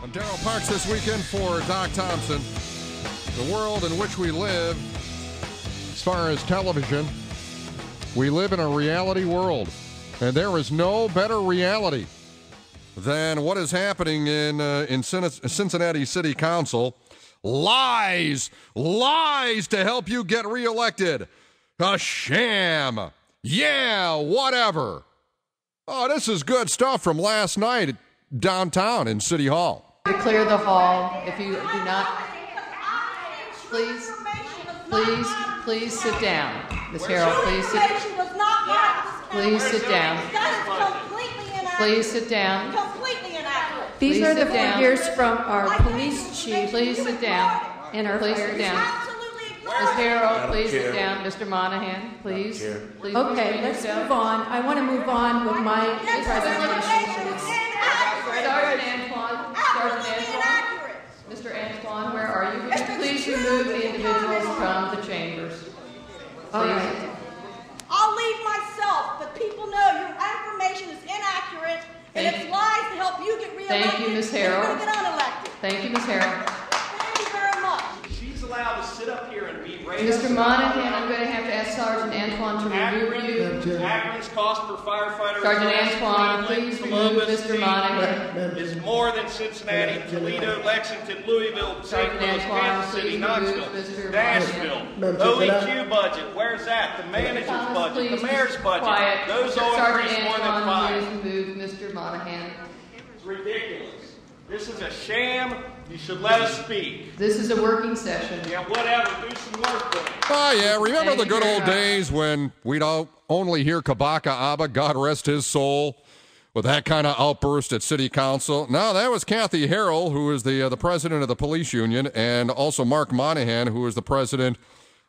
I'm Darryl Parks this weekend for Doc Thompson. The world in which we live, as far as television, we live in a reality world. And there is no better reality than what is happening in Cincinnati City Council. Lies to help you get reelected. A sham. Yeah, whatever. Oh, this is good stuff from last night downtown in City Hall. To clear the hall, if you do not, please sit down. Ms. Harrell, please sit down. Please sit down. These are the figures from our police chief. Please sit down. And our police sit down. Ms. Harrell, please sit down. Mr. Monahan, please. Okay, let's move on. I want to move on with my presentation. Mr. Antoine, where are you? Please remove the individuals from the chambers. All right. I'll leave myself, but people know your information is inaccurate and it's lies to help you get reelected. Thank you, Ms. Harrell. You're going to get unelected. Thank you, Ms. Harrell. Thank you very much. She's allowed to sit up here and be raised. Mr. Monahan, I'm going to have to ask Sergeant Antoine to remove you. Akron's cost per firefighter. Sergeant Antoine, please remove Mr. Monahan. Is more than Cincinnati, Toledo, Lexington, Louisville, St. Sergeant Louis, Antoine, Kansas City, please Knoxville, remove Mr. Nashville. OEQ budget, where's that? The manager's budget, the mayor's budget. Quiet. Those all Sergeant increased more than Antoine, five. please remove Mr. Monahan. It's ridiculous. This is a sham. You should let us speak. This is a working session. Yeah, whatever. Do some work for me. Oh, yeah. Remember Thank the you good very old much. days when we'd only hear Kabaka Abba, God rest his soul, with that kind of outburst at City Council? No, that was Kathy Harrell, who is the president of the police union, and also Mark Monahan, who is the president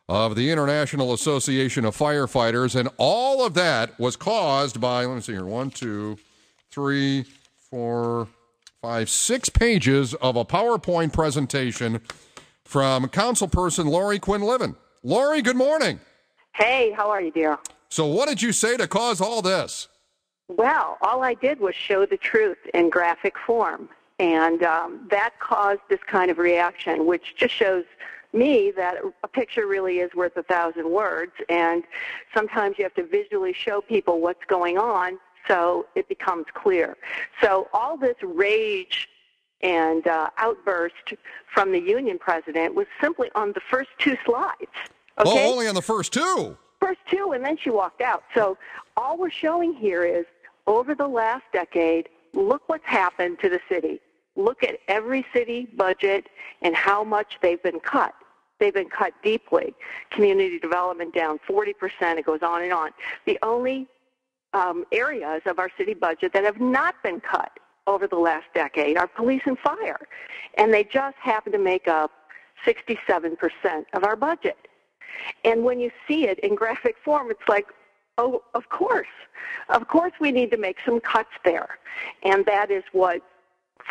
of the International Association of Firefighters. And all of that was caused by, let me see here, 1, 2, 3, 4, 5, 6 pages of a PowerPoint presentation from Councilperson Lori Quinn-Livin. Lori, good morning. Hey, how are you, dear? So what did you say to cause all this? Well, all I did was show the truth in graphic form, and that caused this kind of reaction, which just shows me that a picture really is worth 1,000 words, and sometimes you have to visually show people what's going on so it becomes clear. So all this rage and outburst from the union president was simply on the first 2 slides. Okay? Oh, only on the first 2? First 2, and then she walked out. So all we're showing here is, over the last decade, look what's happened to the city. Look at every city budget and how much they've been cut. They've been cut deeply. Community development down 40%. It goes on and on. The only areas of our city budget that have not been cut over the last decade are police and fire. And they just happen to make up 67% of our budget. And when you see it in graphic form, it's like, oh, of course. Of course we need to make some cuts there. And that is what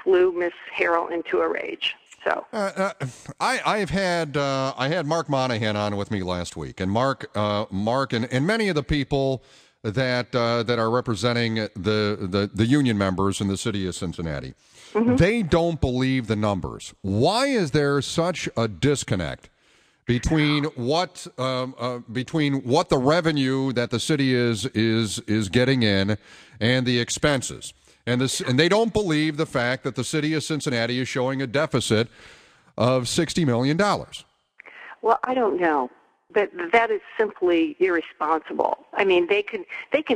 flew Ms. Harrell into a rage. So I had Mark Monahan on with me last week, and Mark and many of the people that are representing the union members in the city of Cincinnati, they don't believe the numbers. Why is there such a disconnect between what the revenue that the city is getting in and the expenses? And they don't believe the fact that the city of Cincinnati is showing a deficit of $60 million. Well, I don't know. That is simply irresponsible. I mean, they can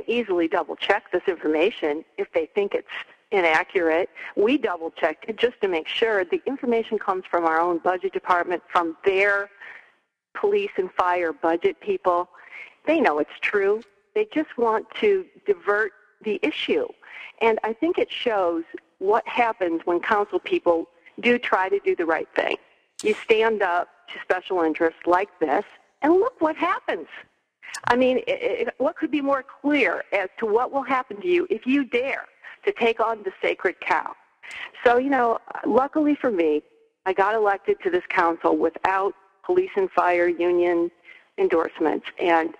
easily double-check this information if they think it's inaccurate. We double-checked it just to make sure the information comes from our own budget department, from their police and fire budget people. They know it's true. They just want to divert the issue. And I think it shows what happens when council people do try to do the right thing. You stand up to special interests like this, and look what happens. I mean, what could be more clear as to what will happen to you if you dare to take on the sacred cow? So, luckily for me, I got elected to this council without police and fire union endorsements, and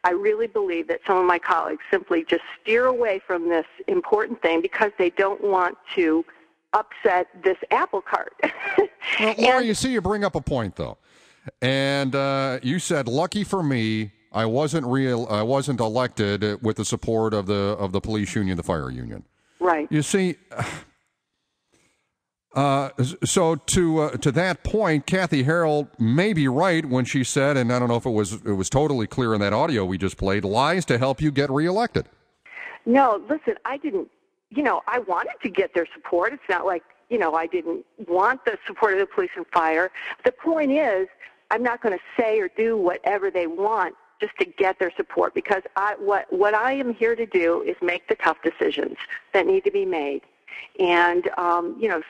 I really believe that some of my colleagues simply just steer away from this important thing because they don't want to upset this apple cart. Well, Laura, you see, you bring up a point, though. And you said, lucky for me, I wasn't elected with the support of the police union, the fire union. Right. You see, so to that point, Kathy Harrell may be right when she said, and I don't know if it was totally clear in that audio we just played, lies to help you get reelected. No, listen, I didn't. I wanted to get their support. It's not like I didn't want the support of the police and fire. The point is, I'm not going to say or do whatever they want just to get their support, because what I am here to do is make the tough decisions that need to be made. And,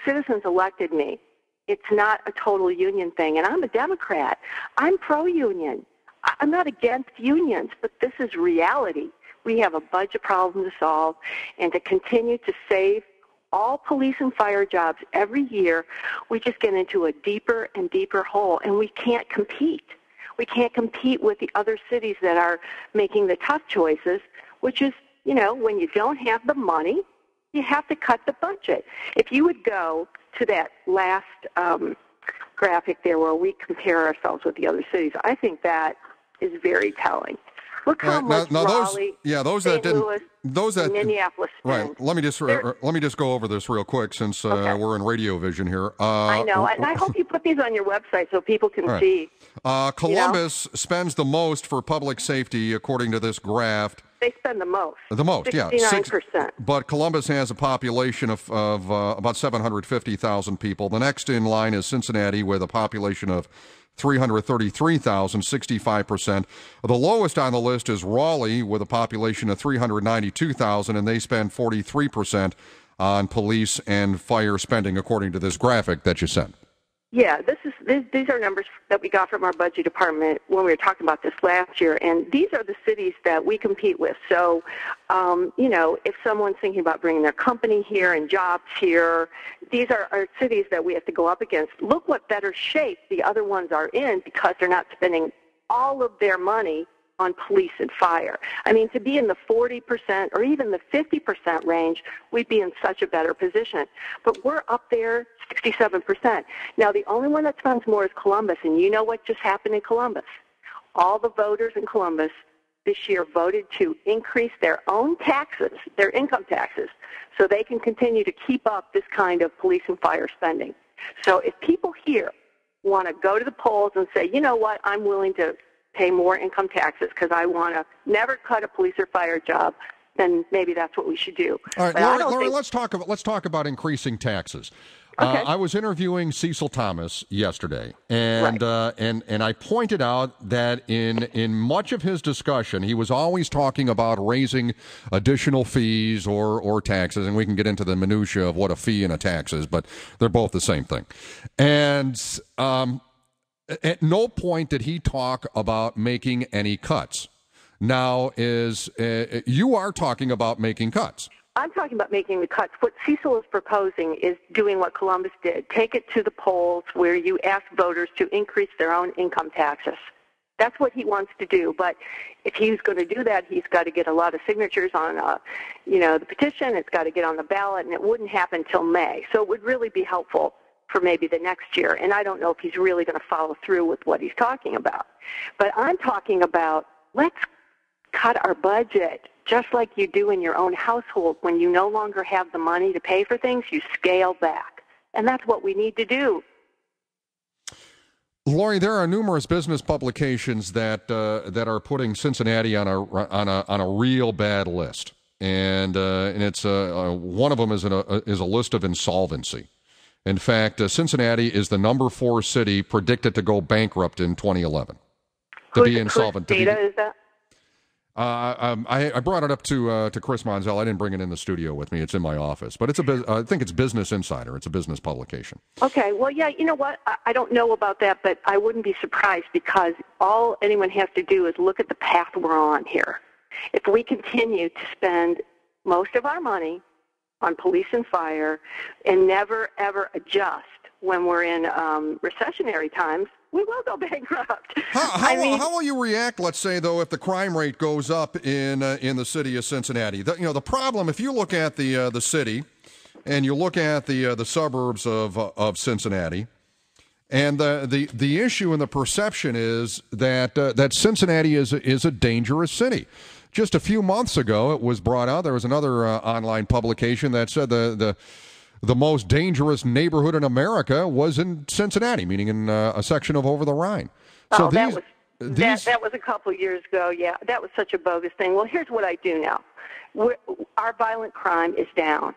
citizens elected me. It's not a total union thing. And I'm a Democrat. I'm pro-union. I'm not against unions, but this is reality. We have a budget problem to solve, and to continue to save all police and fire jobs every year, we just get into a deeper and deeper hole, and we can't compete. We can't compete with the other cities that are making the tough choices, which is, when you don't have the money, you have to cut the budget. If you would go to that last graphic there where we compare ourselves with the other cities, I think that is very telling. Look how much Raleigh, those that Minneapolis spend. Right. Let me just go over this real quick, since we're in radio vision here. I know, and I hope you put these on your website so people can see. Columbus spends the most for public safety, according to this graph. They spend the most. The most, 69%. But Columbus has a population of about 750,000 people. The next in line is Cincinnati with a population of 333,000, 65%. The lowest on the list is Raleigh with a population of 392,000, and they spend 43% on police and fire spending, according to this graphic that you sent. Yeah, these are numbers that we got from our budget department when we were talking about this last year, and these are the cities that we compete with. So, if someone's thinking about bringing their company here and jobs here, these are cities that we have to go up against. Look what better shape the other ones are in, because they're not spending all of their money on police and fire. I mean, to be in the 40% or even the 50% range, we'd be in such a better position. But we're up there 67%. Now, the only one that spends more is Columbus, and you know what just happened in Columbus? All the voters in Columbus this year voted to increase their own taxes, their income taxes, so they can continue to keep up this kind of police and fire spending. So if people here want to go to the polls and say, you know what, I'm willing to pay more income taxes because I want to never cut a police or fire job, then maybe that's what we should do. All right, Laura, let's talk about increasing taxes. Okay. I was interviewing Cecil Thomas yesterday, and and I pointed out that in much of his discussion, he was always talking about raising additional fees or taxes, and we can get into the minutia of what a fee and a tax is, but they're both the same thing. And at no point did he talk about making any cuts. Now, you are talking about making cuts. I'm talking about making the cuts. What Cecil is proposing is doing what Columbus did. Take it to the polls where you ask voters to increase their own income taxes. That's what he wants to do. But if he's going to do that, he's got to get a lot of signatures on, the petition. It's got to get on the ballot, and it wouldn't happen until May. So it would really be helpful for maybe the next year. And I don't know if he's really going to follow through with what he's talking about. But I'm talking about, let's cut our budget just like you do in your own household. When you no longer have the money to pay for things, you scale back. And that's what we need to do. Lori, there are numerous business publications that are putting Cincinnati on a real bad list, and it's one of them is a list of insolvency. In fact, Cincinnati is the number 4 city predicted to go bankrupt in 2011. To be insolvent. Whose data is that? I brought it up to Chris Monzel. I didn't bring it in the studio with me. It's in my office. But I think it's Business Insider. It's a business publication. Okay. Well, yeah, you know what? I don't know about that, but I wouldn't be surprised, because all anyone has to do is look at the path we're on here. If we continue to spend most of our money on police and fire and never, ever adjust when we're in recessionary times, we will go bankrupt. How will you react, let's say, though, if the crime rate goes up in the city of Cincinnati? The problem, if you look at the city, and you look at the suburbs of Cincinnati, and the issue and the perception is that Cincinnati is a dangerous city. Just a few months ago, it was brought out. There was another online publication that said the most dangerous neighborhood in America was in Cincinnati, meaning in a section of over the Rhine. So that was a couple years ago. Yeah, that was such a bogus thing. Well, here's what I do now. Our violent crime is down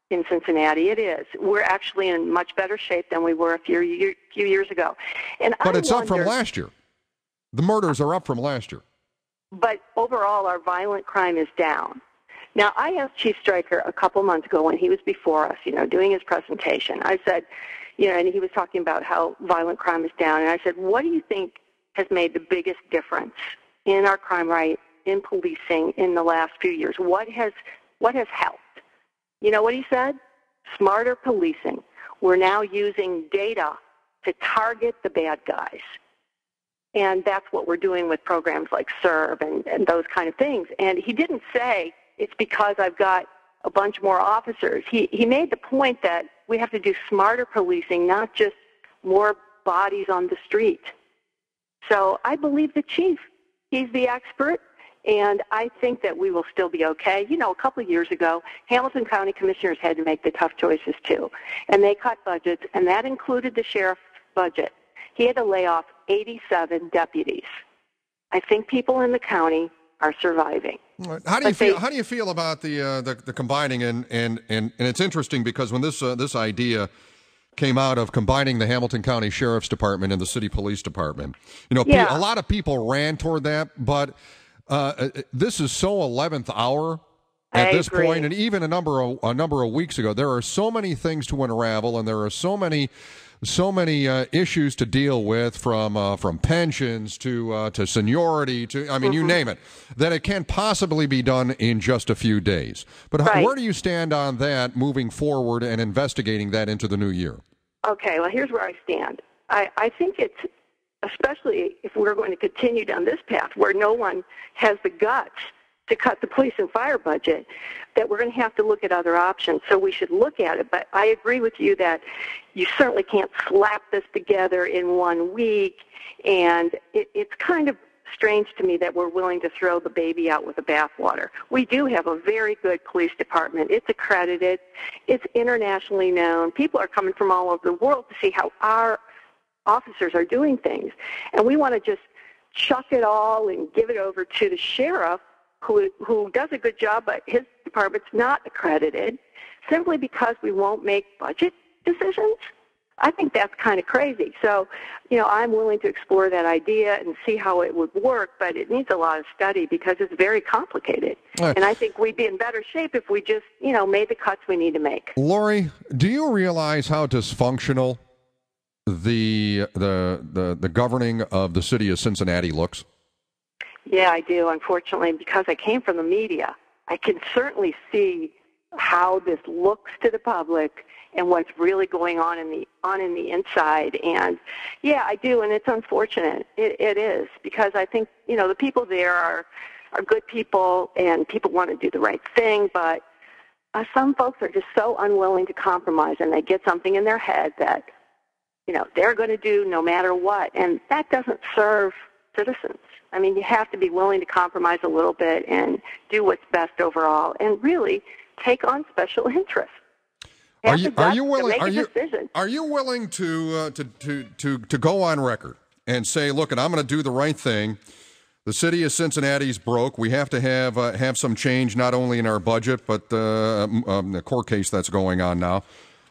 in Cincinnati. It is. We're actually in much better shape than we were a few years ago. But it's up from last year. The murders are up from last year. But overall, our violent crime is down. Now, I asked Chief Stryker a couple months ago when he was before us, doing his presentation. I said, and he was talking about how violent crime is down. And I said, what do you think has made the biggest difference in our crime rate, in policing in the last few years? What has helped? You know what he said? Smarter policing. We're now using data to target the bad guys. And that's what we're doing with programs like SERV and those kind of things. And he didn't say it's because I've got a bunch more officers. He made the point that we have to do smarter policing, not just more bodies on the street. So I believe the chief. He's the expert, and I think that we will still be okay. A couple of years ago, Hamilton County commissioners had to make the tough choices too, and they cut budgets, and that included the sheriff's budget. He had to lay off 87 deputies. I think people in the county are surviving. How do you feel about the combining and it's interesting because when this idea came out of combining the Hamilton County Sheriff's Department and the City Police Department, a lot of people ran toward that, but this is so 11th hour at this point, and even a number of weeks ago, there are so many things to unravel, and there are so many issues to deal with, from pensions to seniority to you name it, that it can't possibly be done in just a few days. But where do you stand on that moving forward and investigating that into the new year? Okay, well, here's where I stand. I think it's, especially if we're going to continue down this path where no one has the guts to cut the police and fire budget, that we're going to have to look at other options. So we should look at it. But I agree with you that you certainly can't slap this together in 1 week. And it's kind of strange to me that we're willing to throw the baby out with the bathwater. We do have a very good police department. It's accredited. It's internationally known. People are coming from all over the world to see how our officers are doing things. And we want to just chuck it all and give it over to the sheriff, who does a good job, but his department's not accredited, simply because we won't make budget decisions. I think that's kind of crazy. So, I'm willing to explore that idea and see how it would work, but it needs a lot of study because it's very complicated. Right. And I think we'd be in better shape if we just, made the cuts we need to make. Lori, do you realize how dysfunctional the governing of the city of Cincinnati looks? Yeah, I do, unfortunately, because I came from the media. I can certainly see how this looks to the public and what's really going on in the inside. And, yeah, I do, and it's unfortunate. It is, because I think, the people there are good people, and people want to do the right thing, but some folks are just so unwilling to compromise, and they get something in their head that, they're going to do no matter what, and that doesn't serve citizens. I mean, you have to be willing to compromise a little bit and do what's best overall, and really take on special interests. Are you willing to go on record and say, look, and I'm going to do the right thing? The city of Cincinnati's broke. We have to have some change, not only in our budget, but the court case that's going on now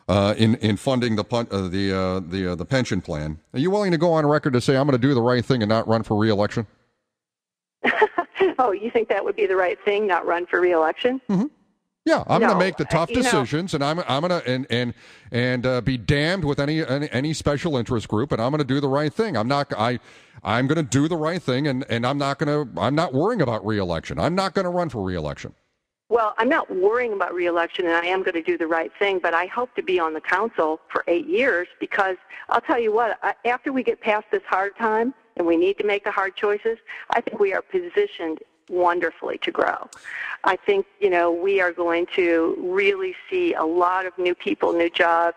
in funding the pension plan. Are you willing to go on record to say, I'm going to do the right thing and not run for re-election? Oh, you think that would be the right thing, not run for re-election? Mm-hmm. Yeah, I'm going to make the tough decisions, and I'm going to and be damned with any special interest group, and I'm going to do the right thing. I'm going to do the right thing, and I'm not worrying about re-election. I'm not going to run for re-election. Well, I'm not worrying about re-election, and I am going to do the right thing, but I hope to be on the council for 8 years, because I'll tell you what, after we get past this hard time and we need to make the hard choices, I think we are positioned wonderfully to grow. I think, we are going to really see a lot of new people, new jobs,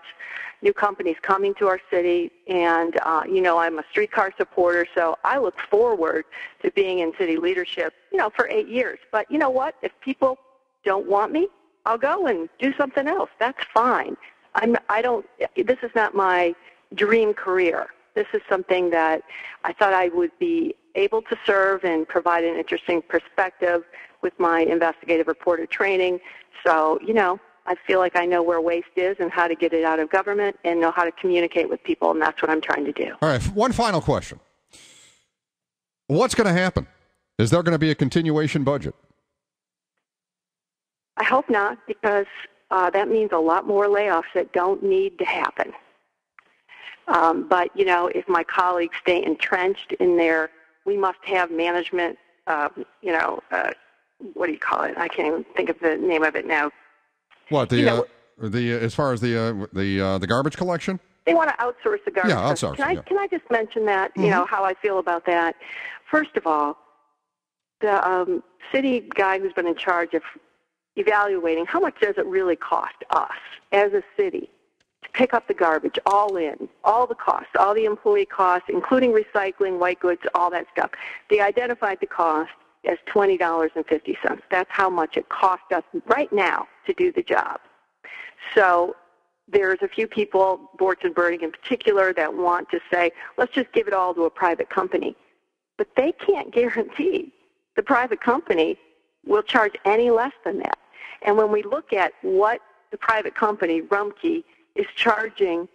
new companies coming to our city. And, I'm a streetcar supporter, so I look forward to being in city leadership, for 8 years. But you know what? If people don't want me, I'll go and do something else. That's fine. This is not my dream career. This is something that I thought I would be able to serve and provide an interesting perspective with my investigative reporter training. So, I feel like I know where waste is and how to get it out of government and know how to communicate with people, and that's what I'm trying to do. All right, one final question. What's going to happen? Is there going to be a continuation budget? I hope not, because that means a lot more layoffs that don't need to happen. But, if my colleagues stay entrenched in their, we must have management, what do you call it? I can't even think of the name of it now. What, as far as the garbage collection? They want to outsource the garbage. Yeah, outsource. Can I just mention that, how I feel about that? First of all, the city guy who's been in charge of evaluating how much does it really cost us as a city to pick up the garbage, all in, all the costs, all the employee costs, including recycling, white goods, all that stuff. They identified the cost as $20.50. That's how much it cost us right now to do the job. So there's a few people, Bortz and Burdick in particular, that want to say, let's just give it all to a private company. But they can't guarantee the private company will charge any less than that. And when we look at what the private company, Rumpke, is charging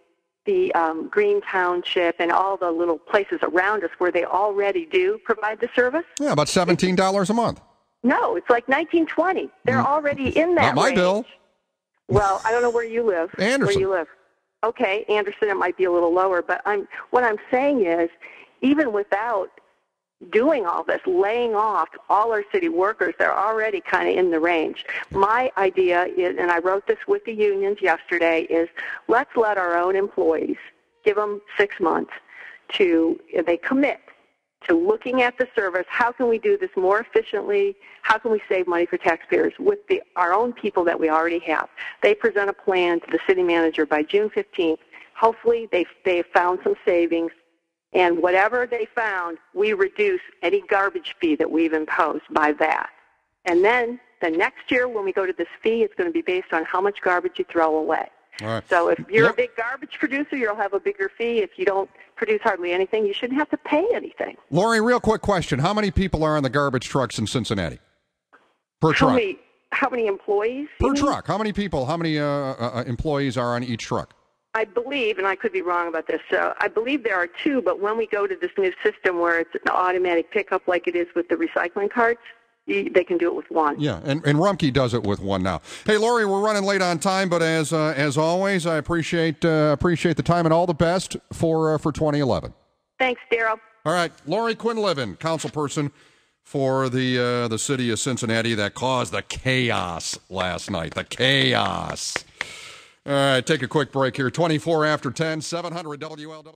the Green Township and all the little places around us where they already do provide the service. Yeah, about $17 a month. No, it's like $19.20. They're already in that Not my range. bill. Well, I don't know where you live. Anderson. Where you live. Okay, Anderson, it might be a little lower, but what I'm saying is, even without doing all this, laying off all our city workers, they're already kind of in the range. My idea is, and I wrote this with the unions yesterday, is let's let our own employees, give them 6 months they commit to looking at the service. How can we do this more efficiently? How can we save money for taxpayers with our own people that we already have? They present a plan to the city manager by June 15th. Hopefully they've found some savings. And whatever they found, we reduce any garbage fee that we've imposed by that. And then the next year when we go to this fee, it's going to be based on how much garbage you throw away. All right. So if you're a big garbage producer, you'll have a bigger fee. If you don't produce hardly anything, you shouldn't have to pay anything. Lori, real quick question. How many people are on the garbage trucks in Cincinnati? Per truck? How many employees? Per truck. How many people, employees are on each truck? I believe, and I could be wrong about this, I believe there are 2, but when we go to this new system where it's an automatic pickup like it is with the recycling carts, they can do it with 1. Yeah, and Rumpke does it with 1 now. Hey, Lori, we're running late on time, but as always, I appreciate the time and all the best for 2011. Thanks, Darryl. All right, Lori Quinlivan, councilperson for the city of Cincinnati that caused the chaos last night. The chaos. All right, take a quick break here. 24 after 10, 700 WLW.